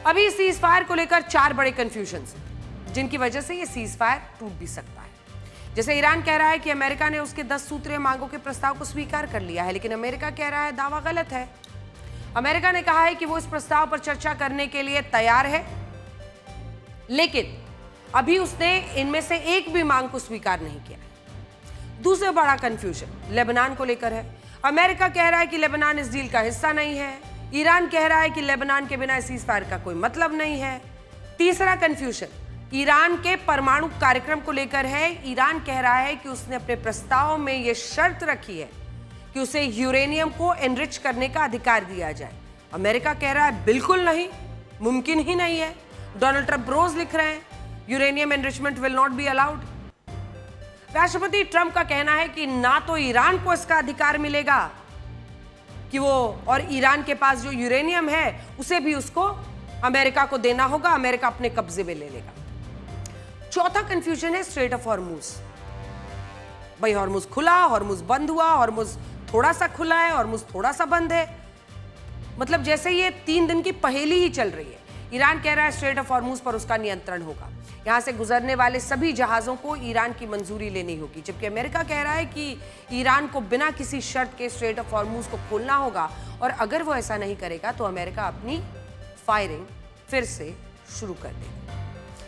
अभी cease fire को लेकर 4 बड़े कंफ्यूजन हैं, जिनकी वजह से ये सीज फायर टूट भी सकता है। जैसे ईरान कह रहा है कि अमेरिका ने उसके 10 सूत्रीय मांगों के प्रस्ताव को स्वीकार कर लिया है, लेकिन अमेरिका कह रहा है दावा गलत है। अमेरिका ने कहा है कि वो इस प्रस्ताव पर चर्चा करने के लिए तैयार है, लेकिन अभी उसने इनमें से एक भी मांग को स्वीकार नहीं किया है। दूसरा बड़ा कंफ्यूजन लेबनान को लेकर है। अमेरिका कह रहा है कि लेबनान इस डील का हिस्सा नहीं है। ईरान कह रहा है कि लेबनान के बिना सीज फायर का कोई मतलब नहीं है। तीसरा कंफ्यूजन ईरान के परमाणु कार्यक्रम को लेकर है। ईरान कह रहा है कि उसने अपने प्रस्ताव में यह शर्त रखी है कि उसे यूरेनियम को एनरिच करने का अधिकार दिया जाए। अमेरिका कह रहा है बिल्कुल नहीं, मुमकिन ही नहीं है। डोनाल्ड ट्रंप रोज लिख रहे हैं uranium enrichment will not be allowed. राष्ट्रपति ट्रंप का कहना है कि ना तो ईरान को इसका अधिकार मिलेगा कि वो, और ईरान के पास जो यूरेनियम है उसे भी उसको अमेरिका को देना होगा, अमेरिका अपने कब्जे में ले लेगा। चौथा कंफ्यूजन है स्ट्रेट ऑफ हॉर्मुज। भाई हॉर्मुज खुला, हॉर्मुज बंद हुआ, हॉर्मुज थोड़ा सा खुला है, हॉर्मुज थोड़ा सा बंद है। मतलब जैसे ये 3 दिन की पहेली ही चल रही है। ईरान कह रहा है स्ट्रेट ऑफ हॉर्मुज पर उसका नियंत्रण होगा, यहां से गुजरने वाले सभी जहाजों को ईरान की मंजूरी लेनी होगी, जबकि अमेरिका कह रहा है कि ईरान को बिना किसी शर्त के स्ट्रेट ऑफ हॉर्मुज को खोलना होगा, और अगर वो ऐसा नहीं करेगा तो अमेरिका अपनी फायरिंग फिर से शुरू कर देगा।